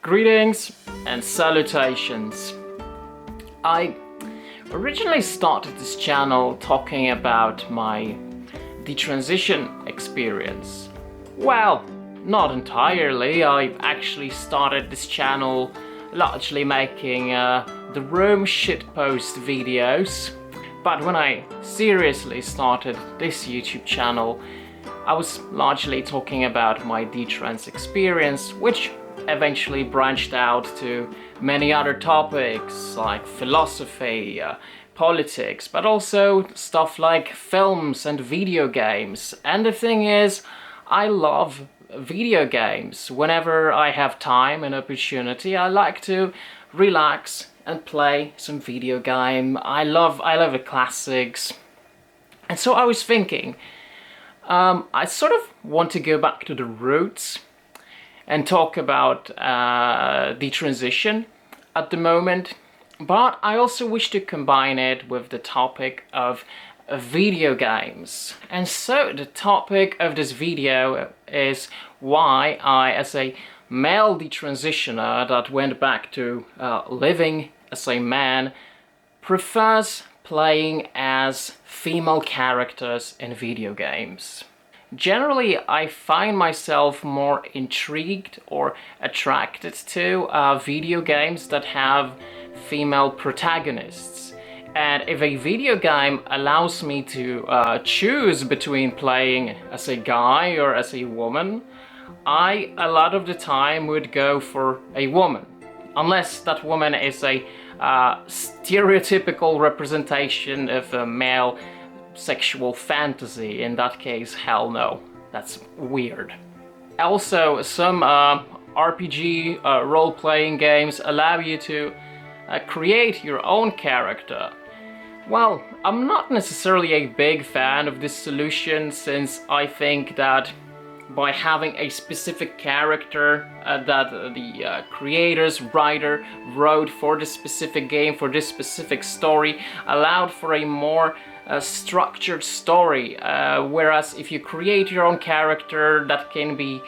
Greetings and salutations. I originally started this channel talking about my detransition experience. Well, not entirely. I actually started this channel largely making the room shitpost videos. But when I seriously started this YouTube channel, I was largely talking about my detrans experience, which eventually branched out to many other topics like philosophy, politics, but also stuff like films and video games. And the thing is, I love video games. Whenever I have time and opportunity, I like to relax and play some video game. I love the classics. And so I was thinking, I sort of want to go back to the roots and talk about detransition at the moment, but I also wish to combine it with the topic of video games. And so the topic of this video is why I, as a male detransitioner that went back to living as a man, prefers playing as female characters in video games. Generally, I find myself more intrigued or attracted to video games that have female protagonists. And if a video game allows me to choose between playing as a guy or as a woman, I, a lot of the time, would go for a woman. Unless that woman is a stereotypical representation of a male sexual fantasy. In that case, hell no, that's weird. Also, some RPG role-playing games allow you to create your own character. Well, I'm not necessarily a big fan of this solution, since I think that by having a specific character that the creators, writer wrote for this specific game, for this specific story, allowed for a more structured story, whereas if you create your own character, that can be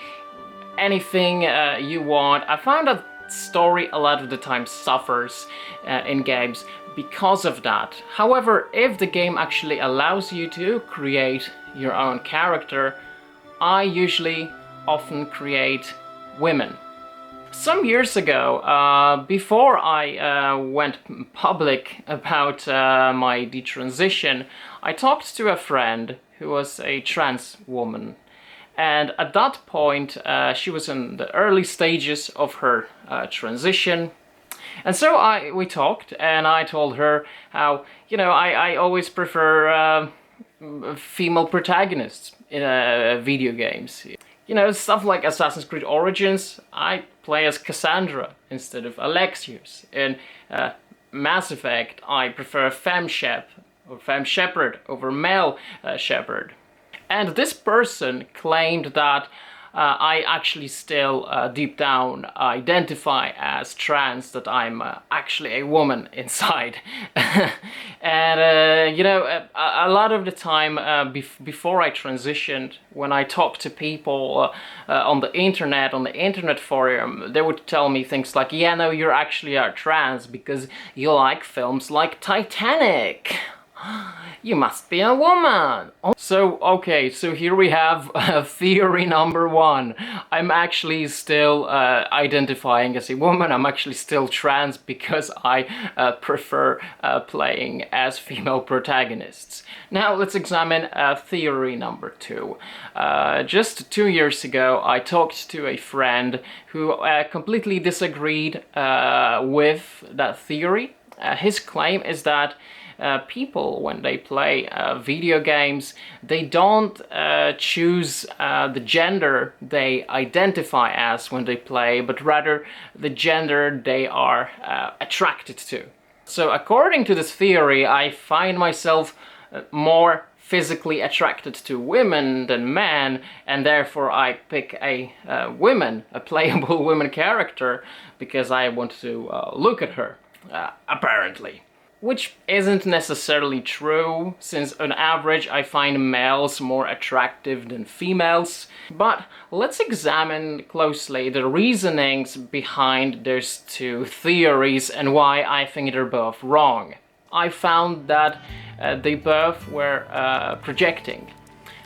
anything you want. I found that story a lot of the time suffers in games because of that. However, if the game actually allows you to create your own character, I usually often create women. Some years ago, before I went public about my detransition, I talked to a friend who was a trans woman. And at that point, she was in the early stages of her transition. And so we talked, and I told her how, I always prefer female protagonists in video games. Stuff like Assassin's Creed Origins, I play as Kassandra instead of Alexius. In Mass Effect, I prefer femme shepherd over male shepherd. And this person claimed that I actually still deep down identify as trans, that I'm actually a woman inside. And a lot of the time before I transitioned, when I talked to people on the internet forum, they would tell me things like, yeah, no, you're actually trans because you like films like Titanic. You must be a woman. So, okay, so here we have theory number one. I'm actually still identifying as a woman. I'm actually still trans because I prefer playing as female protagonists. Now, let's examine theory number two. Just 2 years ago, I talked to a friend who completely disagreed with that theory. His claim is that people, when they play video games, they don't choose the gender they identify as when they play, but rather the gender they are attracted to. So according to this theory, I find myself more physically attracted to women than men, and therefore I pick a playable woman character, because I want to look at her, apparently. which isn't necessarily true, since on average I find males more attractive than females. But let's examine closely the reasonings behind those two theories and why I think they're both wrong. I found that they both were projecting.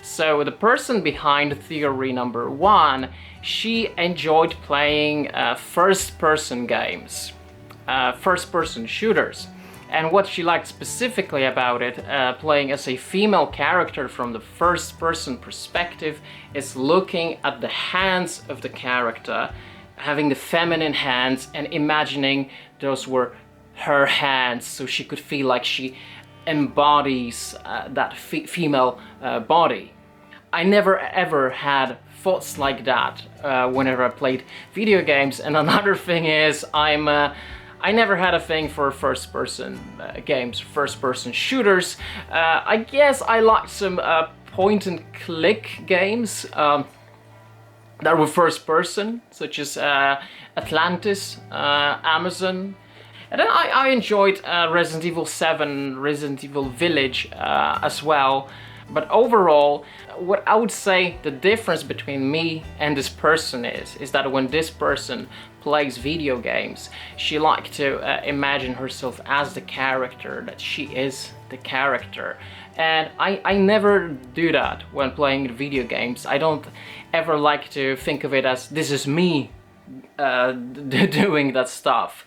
So the person behind theory number one, she enjoyed playing first-person games, first-person shooters. And what she liked specifically about it, playing as a female character from the first-person perspective, is looking at the hands of the character, having the feminine hands and imagining those were her hands, so she could feel like she embodies that female body. I never ever had thoughts like that whenever I played video games. And another thing is, I never had a thing for first-person games, first-person shooters. I guess I liked some point-and-click games that were first-person, such as Atlantis, Amazon. And then I enjoyed Resident Evil 7, Resident Evil Village as well. But overall, what I would say the difference between me and this person is that when this person plays video games, she likes to imagine herself as the character, that she is the character. And I never do that when playing video games. I don't ever like to think of it as this is me doing that stuff.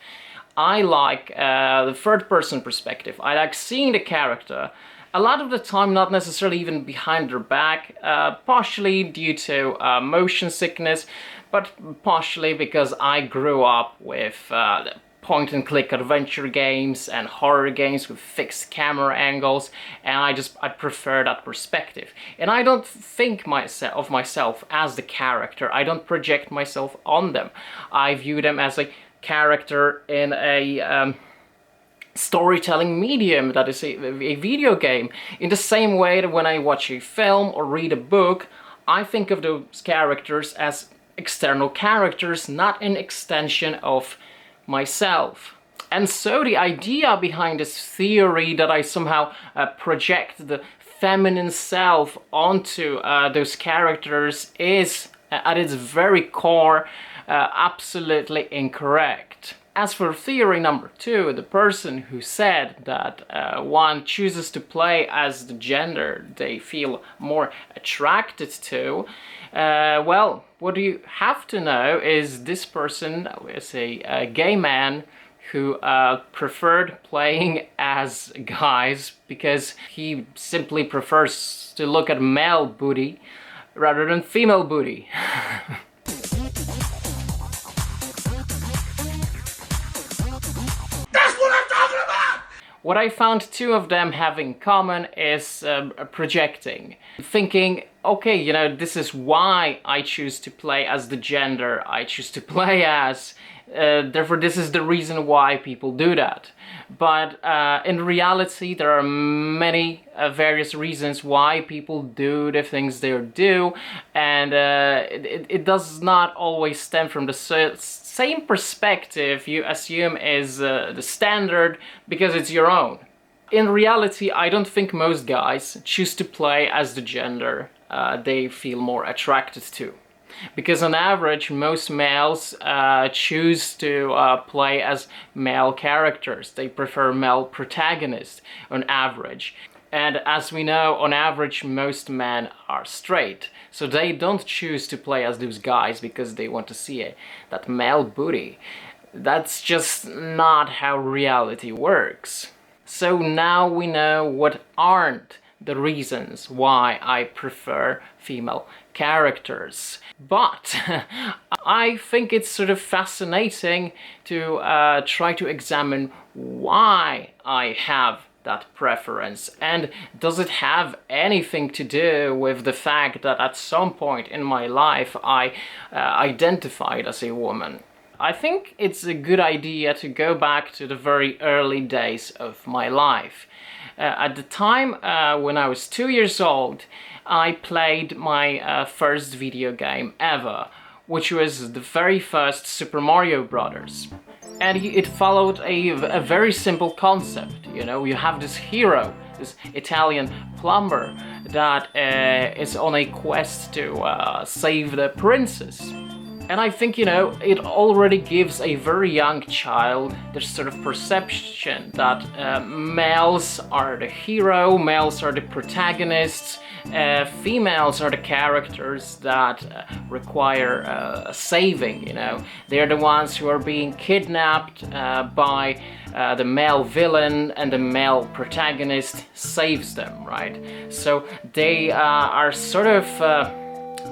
I like the third-person perspective. I like seeing the character, a lot of the time not necessarily even behind their back, partially due to motion sickness, but partially because I grew up with point-and-click adventure games and horror games with fixed camera angles, and I prefer that perspective. And I don't think of myself as the character. I don't project myself on them. I view them as a character in a storytelling medium that is a video game. In the same way that when I watch a film or read a book, I think of those characters as external characters, not an extension of myself. And so the idea behind this theory that I somehow project the feminine self onto those characters is, at its very core, absolutely incorrect. As for theory number two, the person who said that one chooses to play as the gender they feel more attracted to, well, what you have to know is this person is a gay man who preferred playing as guys because he simply prefers to look at male booty rather than female booty. What I found two of them have in common is projecting. Thinking, okay, you know, this is why I choose to play as the gender I choose to play as. Therefore, this is the reason why people do that. But in reality, there are many various reasons why people do the things they do, and it does not always stem from the same perspective you assume is the standard because it's your own. In reality, I don't think most guys choose to play as the gender they feel more attracted to. Because on average, most males choose to play as male characters. They prefer male protagonists on average. And as we know, on average, most men are straight. So they don't choose to play as those guys because they want to see that male booty. That's just not how reality works. So now we know what aren't the reasons why I prefer female characters. But I think it's sort of fascinating to try to examine why I have that preference, and does it have anything to do with the fact that at some point in my life I identified as a woman. I think it's a good idea to go back to the very early days of my life. At the time when I was 2 years old, I played my first video game ever, which was the very first Super Mario Bros. And it followed a very simple concept. You know, you have this hero, this Italian plumber that is on a quest to save the princess. And I think, you know, it already gives a very young child this sort of perception that males are the hero, males are the protagonists, females are the characters that require saving, you know. They're the ones who are being kidnapped by the male villain, and the male protagonist saves them, right? So they are sort of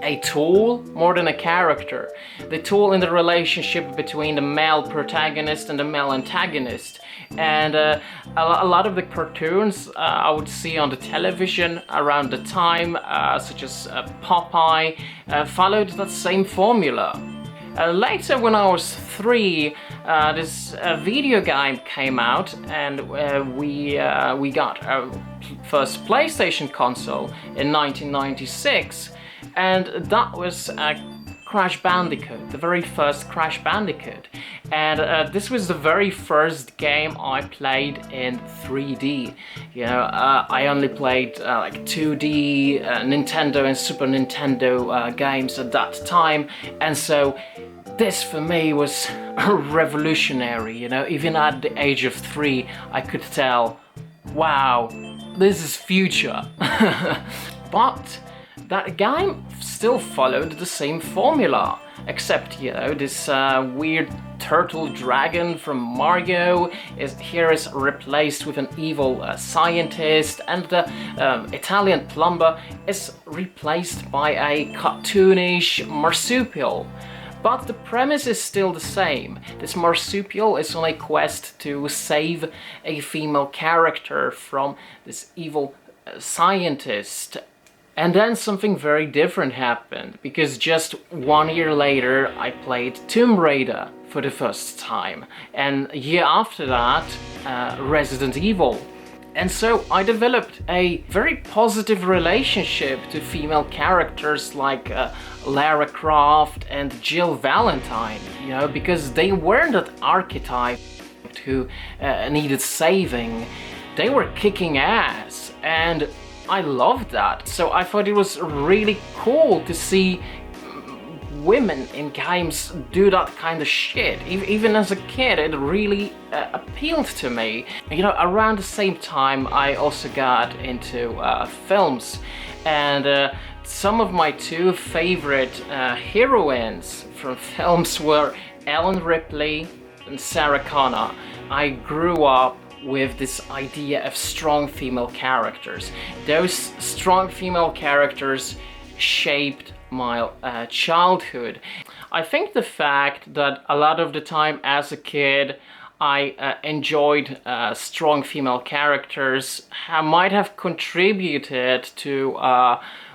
a tool more than a character. The tool in the relationship between the male protagonist and the male antagonist. And a lot of the cartoons I would see on the television around the time, such as Popeye, followed that same formula. Later, when I was 3, this video game came out, and we got our first PlayStation console in 1996. And that was Crash Bandicoot, the very first Crash Bandicoot. And this was the very first game I played in 3D. You know, I only played like 2D Nintendo and Super Nintendo games at that time. And so this for me was revolutionary, you know. Even at the age of 3, I could tell, wow, this is future. But that game still followed the same formula, except, you know, this weird turtle dragon from Mario is replaced with an evil scientist, and the Italian plumber is replaced by a cartoonish marsupial. But the premise is still the same. This marsupial is on a quest to save a female character from this evil scientist. And then something very different happened, because just 1 year later I played Tomb Raider for the first time, and a year after that Resident Evil. And so I developed a very positive relationship to female characters like Lara Croft and Jill Valentine, you know, because they weren't that archetype who needed saving. They were kicking ass, and I loved that. So I thought it was really cool to see women in games do that kind of shit. Even as a kid, it really appealed to me. You know, around the same time I also got into films, and some of my 2 favorite heroines from films were Ellen Ripley and Sarah Connor. I grew up with this idea of strong female characters. Those strong female characters shaped my childhood. I think the fact that a lot of the time as a kid I enjoyed strong female characters might have contributed to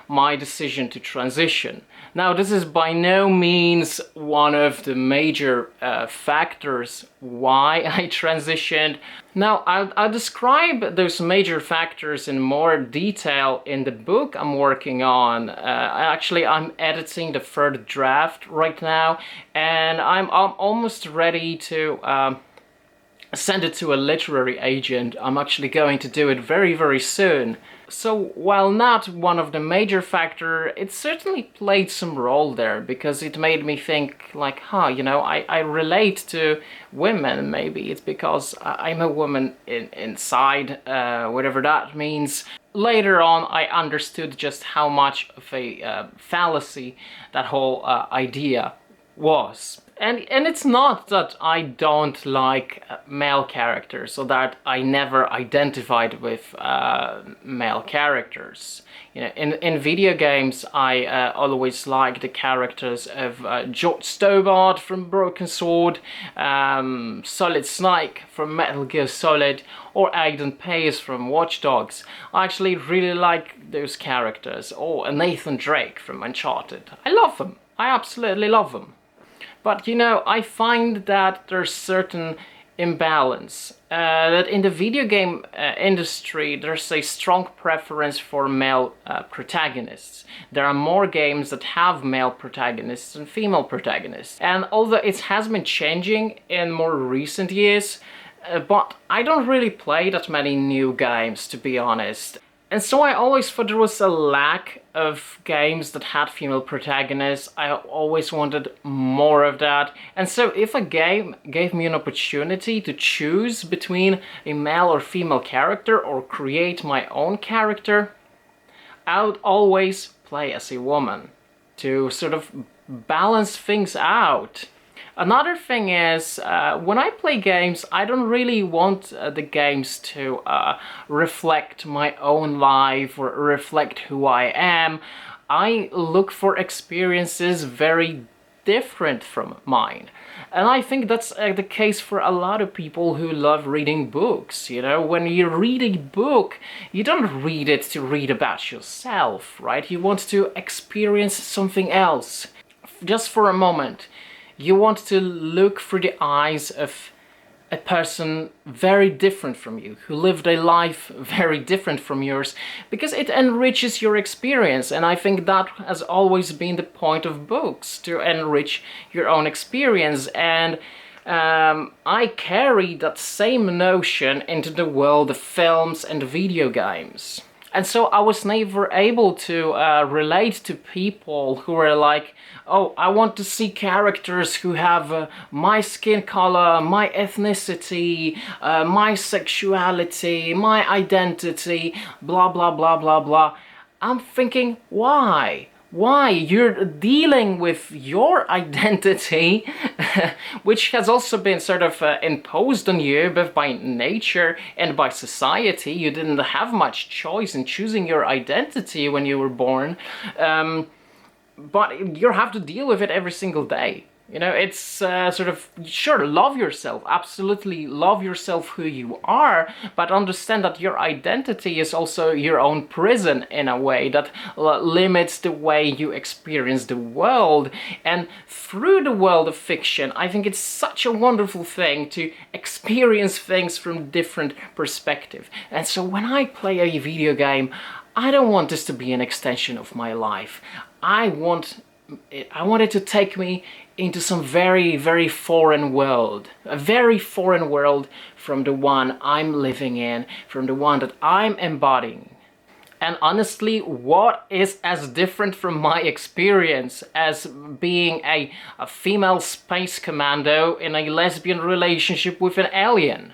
my decision to transition. Now, this is by no means one of the major factors why I transitioned. Now, I'll describe those major factors in more detail in the book I'm working on. I'm editing the 3rd draft right now, and I'm almost ready to send it to a literary agent. I'm actually going to do it very, very soon. So, while not one of the major factors, it certainly played some role there, because it made me think, like, you know, I relate to women. Maybe it's because I'm a woman inside, whatever that means. Later on, I understood just how much of a fallacy that whole idea was. And it's not that I don't like male characters, or that I never identified with male characters. You know, in video games, I always liked the characters of George Stobart from Broken Sword, Solid Snake from Metal Gear Solid, or Aiden Pace from Watch Dogs. I actually really like those characters. Or Nathan Drake from Uncharted. I love them. I absolutely love them. But, you know, I find that there's certain imbalance. That in the video game industry there's a strong preference for male protagonists. There are more games that have male protagonists than female protagonists. And although it has been changing in more recent years, but I don't really play that many new games, to be honest. And so I always thought there was a lack of games that had female protagonists. I always wanted more of that. And so if a game gave me an opportunity to choose between a male or female character or create my own character, I would always play as a woman to sort of balance things out. Another thing is, when I play games, I don't really want the games to reflect my own life or reflect who I am. I look for experiences very different from mine. And I think that's the case for a lot of people who love reading books. You know, when you read a book, you don't read it to read about yourself, right? You want to experience something else, just for a moment. You want to look through the eyes of a person very different from you, who lived a life very different from yours, because it enriches your experience. And I think that has always been the point of books, to enrich your own experience. And I carry that same notion into the world of films and video games. And so I was never able to relate to people who were like, oh, I want to see characters who have my skin color, my ethnicity, my sexuality, my identity, blah, blah, blah, blah, blah. I'm thinking, why? Why? You're dealing with your identity, which has also been sort of imposed on you both by nature and by society. You didn't have much choice in choosing your identity when you were born, but you have to deal with it every single day. You know, it's sort of, sure, love yourself, absolutely love yourself who you are, but understand that your identity is also your own prison in a way that limits the way you experience the world. And through the world of fiction, I think it's such a wonderful thing to experience things from different perspectives. And so when I play a video game, I don't want this to be an extension of my life. I want it to take me into some very, very foreign world. A very foreign world from the one I'm living in, from the one that I'm embodying. And honestly, what is as different from my experience as being a female space commando in a lesbian relationship with an alien?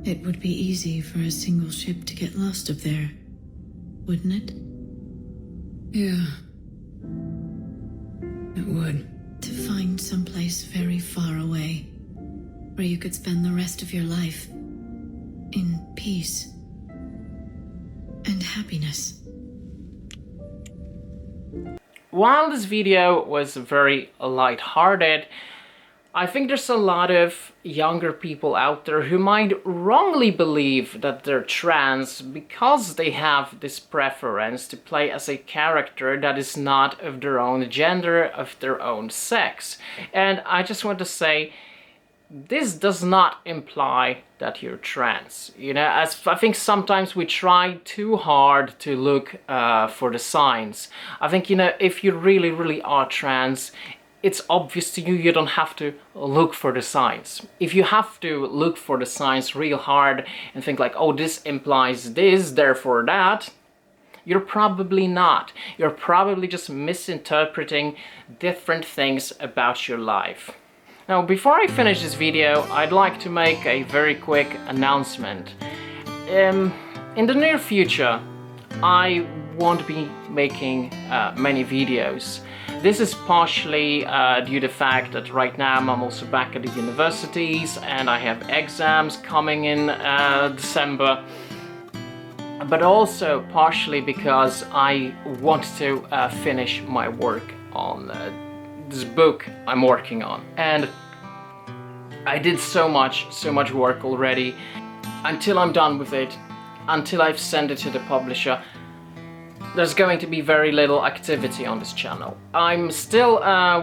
It would be easy for a single ship to get lost up there, wouldn't it? Yeah. It would. To find someplace very far away, where you could spend the rest of your life in peace and happiness. While this video was very light-hearted, I think there's a lot of younger people out there who might wrongly believe that they're trans because they have this preference to play as a character that is not of their own gender, of their own sex. And I just want to say, this does not imply that you're trans. You know, as I think sometimes we try too hard to look for the signs. I think, you know, if you really, really are trans, it's obvious to you, you don't have to look for the signs. If you have to look for the signs real hard and think like, oh, this implies this, therefore that, you're probably not. You're probably just misinterpreting different things about your life. Now, before I finish this video, I'd like to make a very quick announcement. In the near future, I won't be making many videos. This is partially due to the fact that right now I'm also back at the universities and I have exams coming in December, but also partially because I want to finish my work on this book I'm working on. And I did so much work already. Until I'm done with it, until I've sent it to the publisher, there's going to be very little activity on this channel. I'm still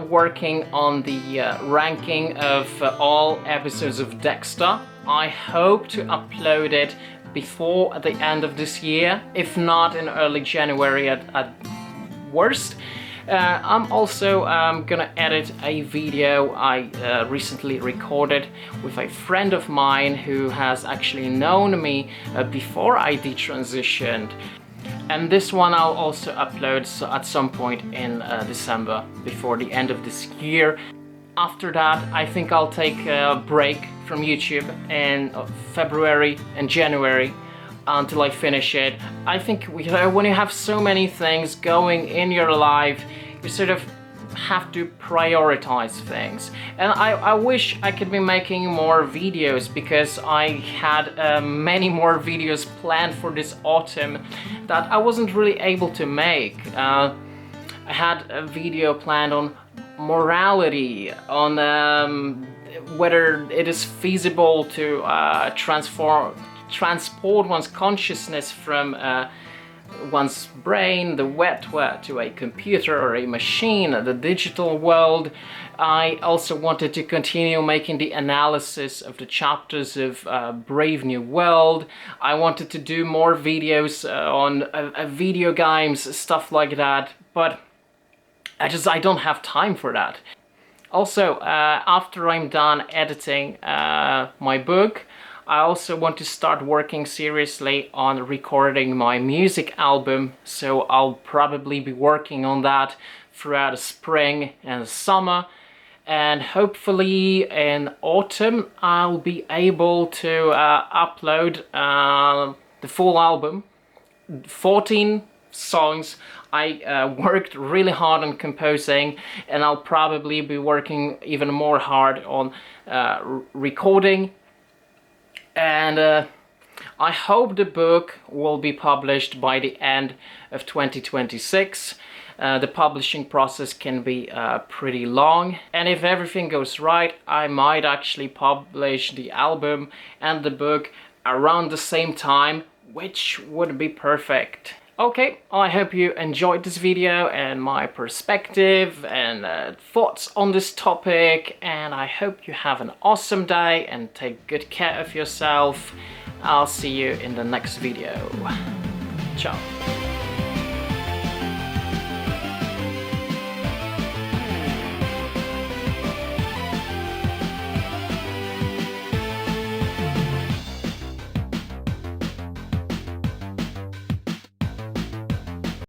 working on the ranking of all episodes of Dexter. I hope to upload it before the end of this year, if not in early January at worst. I'm also gonna edit a video I recently recorded with a friend of mine who has actually known me before I detransitioned. And this one I'll also upload at some point in December, before the end of this year. After that, I think I'll take a break from YouTube in February and January until I finish it. I think when you have so many things going in your life, you sort of have to prioritize things. And I wish I could be making more videos, because I had many more videos planned for this autumn that I wasn't really able to make. I had a video planned on morality, on whether it is feasible to transport one's consciousness from one's brain, the wet to a computer or a machine, the digital world. I also wanted to continue making the analysis of the chapters of Brave New World. I wanted to do more videos on video games, stuff like that, but I don't have time for that. Also, after I'm done editing my book, I also want to start working seriously on recording my music album, so I'll probably be working on that throughout the spring and the summer, and hopefully in autumn I'll be able to upload the full album, 14 songs. I worked really hard on composing, and I'll probably be working even more hard on recording. And I hope the book will be published by the end of 2026. The publishing process can be pretty long, and if everything goes right, I might actually publish the album and the book around the same time, which would be perfect. Okay, I hope you enjoyed this video and my perspective and thoughts on this topic, and I hope you have an awesome day and take good care of yourself. I'll see you in the next video. Ciao.